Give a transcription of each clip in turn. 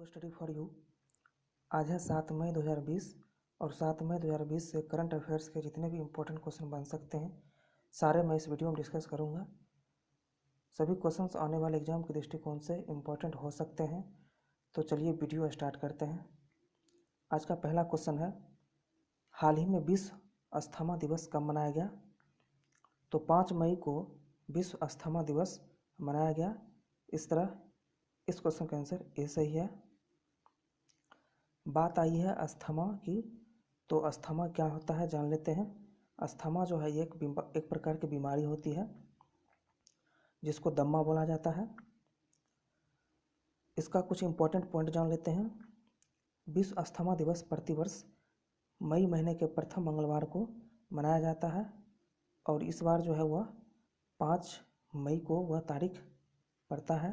Study for you. आज है 7 मई 2020 और 7 मई 2020 से करंट अफेयर्स के जितने भी इम्पोर्टेंट क्वेश्चन बन सकते हैं सारे मैं इस वीडियो में डिस्कस करूंगा। सभी क्वेश्चंस आने वाले एग्जाम के दृष्टिकोण से इम्पोर्टेंट हो सकते हैं। तो चलिए वीडियो स्टार्ट करते हैं। आज का पहला क्वेश्चन है, हाल ही में विश्व अस्थमा दिवस कब मनाया गया? तो 5 मई को विश्व अस्थमा दिवस मनाया गया। इस तरह इस क्वेश्चन का आंसर ए सही है। बात आई है अस्थमा की, तो अस्थमा क्या होता है जान लेते हैं। अस्थमा जो है एक प्रकार की बीमारी होती है जिसको दम्मा बोला जाता है। इसका कुछ इम्पोर्टेंट पॉइंट जान लेते हैं। विश्व अस्थमा दिवस प्रतिवर्ष मई महीने के प्रथम मंगलवार को मनाया जाता है और इस बार जो है वह 5 मई को वह तारीख पड़ता है,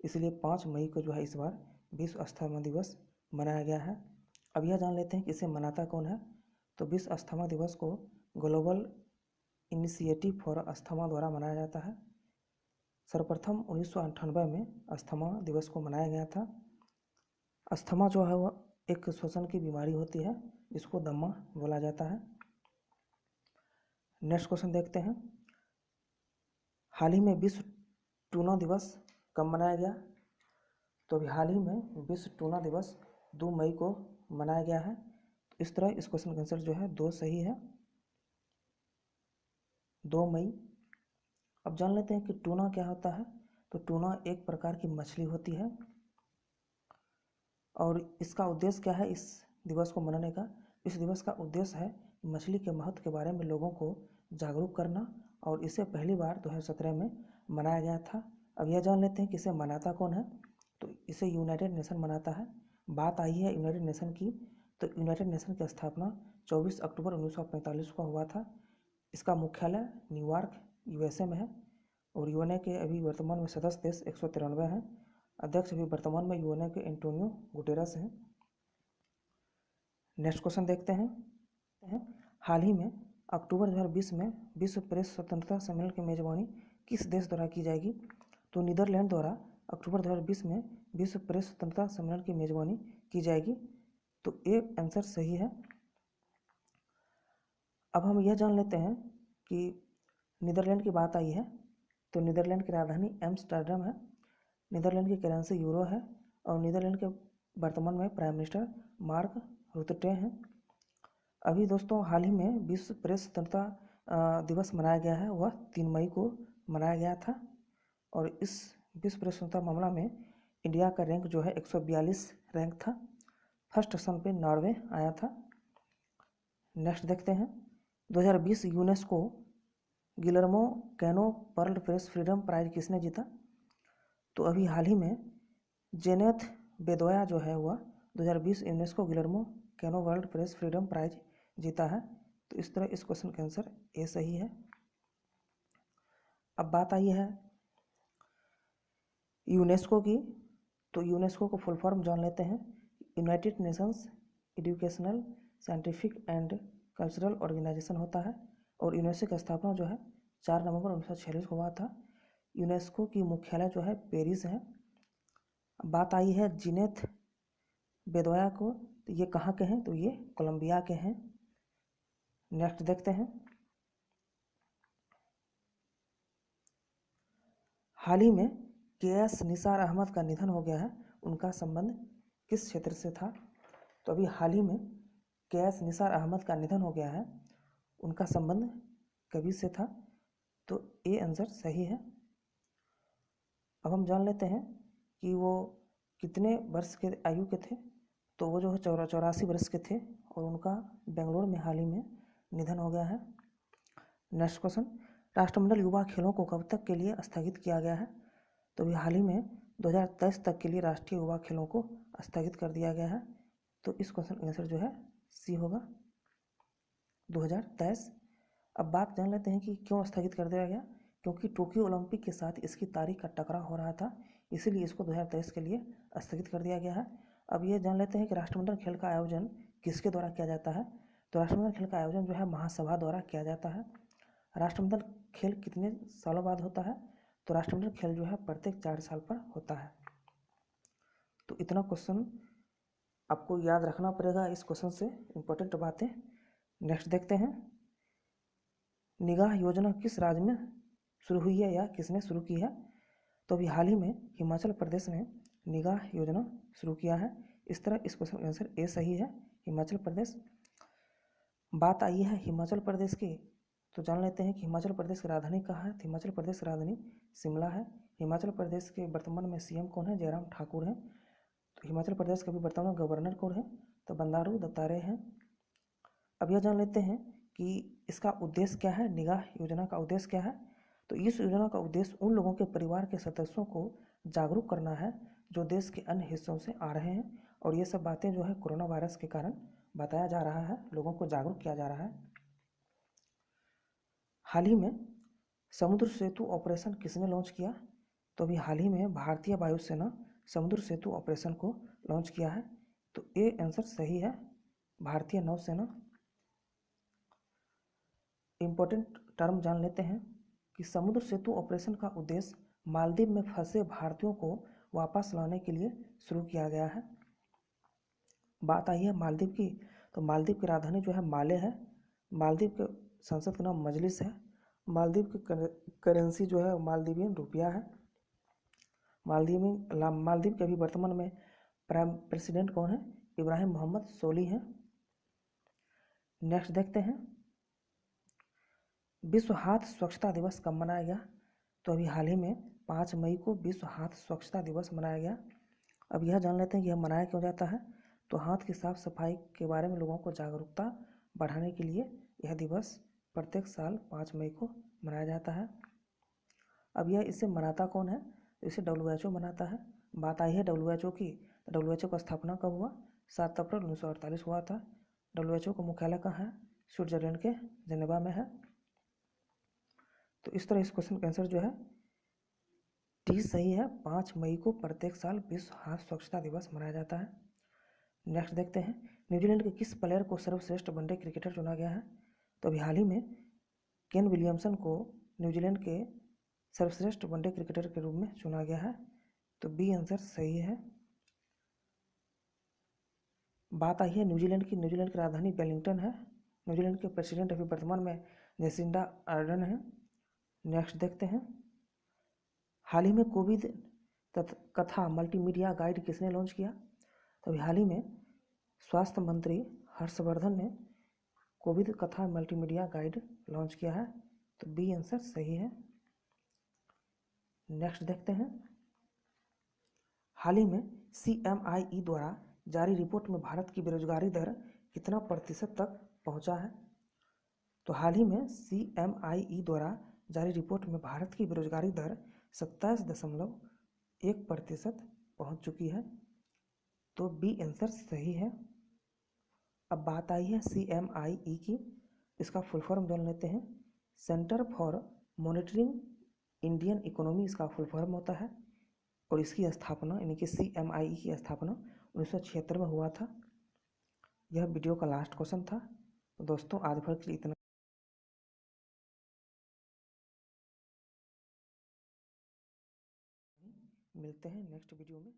इसलिए 5 मई को जो है इस बार विश्व अस्थमा दिवस मनाया गया है। अब यह जान लेते हैं कि इसे मनाता कौन है। तो विश्व अस्थमा दिवस को ग्लोबल इनिशिएटिव फॉर अस्थमा द्वारा मनाया जाता है। सर्वप्रथम 1998 में अस्थमा दिवस को मनाया गया था। अस्थमा जो है वह एक श्वसन की बीमारी होती है जिसको दम्मा बोला जाता है। नेक्स्ट क्वेश्चन देखते हैं, हाल ही में विश्व टूना दिवस कब मनाया गया? तो अभी हाल ही में विश्व टूना दिवस 2 मई को मनाया गया है। इस तरह इस क्वेश्चन का आंसर जो है 2 सही है, 2 मई। अब जान लेते हैं कि टूना क्या होता है। तो टूना एक प्रकार की मछली होती है और इसका उद्देश्य क्या है इस दिवस को मनाने का? इस दिवस का उद्देश्य है मछली के महत्व के बारे में लोगों को जागरूक करना और इसे पहली बार 2017 में मनाया गया था। अब यह जान लेते हैं कि इसे मनाता कौन है। तो इसे यूनाइटेड नेशन मनाता है। बात आई है यूनाइटेड नेशन की, तो यूनाइटेड नेशन की स्थापना 24 अक्टूबर 1945 को हुआ था। इसका मुख्यालय न्यूयॉर्क यूएसए में है और यूएनए के अभी वर्तमान में सदस्य देश 193 हैं। अध्यक्ष अभी वर्तमान में यूएनए के एंटोनियो गुटेरस हैं। नेक्स्ट क्वेश्चन देखते हैं, हाल ही में अक्टूबर 2020 में विश्व प्रेस स्वतंत्रता सम्मेलन की मेजबानी किस देश द्वारा की जाएगी? तो नीदरलैंड द्वारा अक्टूबर 2020 में विश्व प्रेस स्वतंत्रता सम्मेलन की मेजबानी की जाएगी। तो ए आंसर सही है। अब हम यह जान लेते हैं कि नीदरलैंड की बात आई है, तो नीदरलैंड की राजधानी एम्स्टर्डम है। नीदरलैंड की करेंसी यूरो है और नीदरलैंड के वर्तमान में प्राइम मिनिस्टर मार्क रुtte हैं। अभी दोस्तों हाल ही में विश्व प्रेस स्वतंत्रता दिवस मनाया गया है, वह 3 मई को मनाया गया था और इस विश्व प्रेस स्वतंत्रता मामला में इंडिया का रैंक जो है 142 रैंक था। फर्स्ट स्थान पे नॉर्वे आया था। नेक्स्ट देखते हैं, 2020 UNESCO Guillermo Cano World Press Freedom Prize किसने जीता? तो अभी हाल ही में जेनेथ बेदोया जो है वह 2020 UNESCO Guillermo Cano World Press Freedom Prize जीता है। तो इस तरह इस क्वेश्चन का आंसर ए सही है। अब बात आई है यूनेस्को की, तो यूनेस्को को फुल फॉर्म जान लेते हैं। United Nations Educational Scientific and Cultural Organization होता है और यूनेस्को की स्थापना जो है 4 नवंबर 1946 को हुआ था। यूनेस्को की मुख्यालय जो है पेरिस है। बात आई है जेनेथ बेदोया को, तो ये कहाँ के हैं? तो ये कोलंबिया के हैं। नेक्स्ट देखते हैं, हाल ही में के.एस. निसार अहमद का निधन हो गया है, उनका संबंध किस क्षेत्र से था? तो अभी हाल ही में के.एस. निसार अहमद का निधन हो गया है, उनका संबंध कवि से था। तो ए आंसर सही है। अब हम जान लेते हैं कि वो कितने वर्ष के आयु के थे। तो वो जो है 84 वर्ष के थे और उनका बेंगलोर में हाल ही में निधन हो गया है। नेक्स्ट क्वेश्चन, राष्ट्रमंडल युवा खेलों को कब तक के लिए स्थगित किया गया है? तो अभी हाल ही में 2023 तक के लिए राष्ट्रीय युवा खेलों को स्थगित कर दिया गया है। तो इस क्वेश्चन का आंसर जो है सी होगा, 2023। अब बात जान लेते हैं कि क्यों स्थगित कर दिया गया। क्योंकि टोक्यो ओलंपिक के साथ इसकी तारीख का टकराव हो रहा था, इसीलिए इसको 2023 के लिए स्थगित कर दिया गया है। अब ये जान लेते हैं कि राष्ट्रमंडल खेल का आयोजन किसके द्वारा किया जाता है। तो राष्ट्रमंडल खेल का आयोजन जो है महासभा द्वारा किया जाता है। राष्ट्रमंडल खेल कितने सालों बाद होता है? तो राष्ट्रमंडल खेल जो है प्रत्येक 4 साल पर होता है। तो इतना क्वेश्चन आपको याद रखना पड़ेगा इस क्वेश्चन से, इम्पोर्टेंट बातें। नेक्स्ट देखते हैं, निगाह योजना किस राज्य में शुरू हुई है या किसने शुरू की है? तो अभी हाल ही में हिमाचल प्रदेश में निगाह योजना शुरू किया है। इस तरह इस क्वेश्चन का आंसर ए सही है, हिमाचल प्रदेश। बात आई है हिमाचल प्रदेश की, तो जान लेते हैं कि हिमाचल प्रदेश की राजधानी कहाँ है। तो हिमाचल प्रदेश की राजधानी शिमला है। हिमाचल प्रदेश के वर्तमान में सीएम कौन है? जयराम ठाकुर हैं। तो हिमाचल प्रदेश के अभी वर्तमान में गवर्नर कौन है? तो बंडारू दत्तात्रेय हैं। अब यह जान लेते हैं कि इसका उद्देश्य क्या है, निगाह योजना का उद्देश्य क्या है। तो इस योजना का उद्देश्य उन लोगों के परिवार के सदस्यों को जागरूक करना है जो देश के अन्य हिस्सों से आ रहे हैं, और ये सब बातें जो है कोरोना वायरस के कारण बताया जा रहा है, लोगों को जागरूक किया जा रहा है। हाल ही में समुद्र सेतु ऑपरेशन किसने लॉन्च किया? तो अभी हाल ही में भारतीय वायुसेना समुद्र सेतु ऑपरेशन को लॉन्च किया है। तो ए आंसर सही है, भारतीय नौसेना। इम्पोर्टेंट टर्म जान लेते हैं कि समुद्र सेतु ऑपरेशन का उद्देश्य मालदीव में फंसे भारतीयों को वापस लाने के लिए शुरू किया गया है। बात आई है मालदीव की, तो मालदीव की राजधानी जो है माले है। मालदीव के संसद का नाम मजलिस है। मालदीव की करेंसी जो है मालदीवियन रुपया है। मालदीव के अभी वर्तमान में प्राइम प्रेसिडेंट कौन है? इब्राहिम मोहम्मद सोली हैं। नेक्स्ट देखते हैं, विश्व हाथ स्वच्छता दिवस कब मनाया गया? तो अभी हाल ही में 5 मई को विश्व हाथ स्वच्छता दिवस मनाया गया। अब यह जान लेते हैं कि यह मनाया क्यों जाता है। तो हाथ की साफ सफाई के बारे में लोगों को जागरूकता बढ़ाने के लिए यह दिवस प्रत्येक साल 5 मई को मनाया जाता है। अब यह इसे मनाता कौन है? तो इसे WHO मनाता है। बात आई है WHO की, तो WHO का स्थापना कब हुआ? 7 अप्रैल 1948 हुआ था। WHO का मुख्यालय कहाँ है? स्विट्जरलैंड के जेनेवा में है। तो इस तरह इस क्वेश्चन का आंसर जो है डी सही है, 5 मई को प्रत्येक साल विश्व हाथ स्वच्छता दिवस मनाया जाता है। नेक्स्ट देखते हैं, न्यूजीलैंड के किस प्लेयर को सर्वश्रेष्ठ वनडे क्रिकेटर चुना गया है? तो अभी हाल ही में केन विलियमसन को न्यूजीलैंड के सर्वश्रेष्ठ वनडे क्रिकेटर के रूप में चुना गया है। तो बी आंसर सही है। बात आई है न्यूजीलैंड की राजधानी वेलिंगटन है। न्यूजीलैंड के प्रेसिडेंट अभी वर्तमान में जेसिंडा आर्डन है। नेक्स्ट देखते हैं, हाल ही में कोविड कथा मल्टीमीडिया गाइड किसने लॉन्च किया? तो अभी हाल ही में स्वास्थ्य मंत्री हर्षवर्धन ने कोविड कथा मल्टीमीडिया गाइड लॉन्च किया है। तो बी आंसर सही है। नेक्स्ट देखते हैं, हाल ही में CMIE द्वारा जारी रिपोर्ट में भारत की बेरोजगारी दर कितना प्रतिशत तक पहुंचा है? तो हाल ही में CMIE द्वारा जारी रिपोर्ट में भारत की बेरोजगारी दर 27.1% पहुंच चुकी है। तो बी आंसर सही है। अब बात आई है CMIE की, इसका फुल फॉर्म जान लेते हैं। Centre for monitoring Indian economy इसका फुल फॉर्म होता है, और इसकी स्थापना यानी कि CMIE की स्थापना 1976 में हुआ था। यह वीडियो का लास्ट क्वेश्चन था। तो दोस्तों आज भर के लिए इतना, मिलते हैं नेक्स्ट वीडियो में।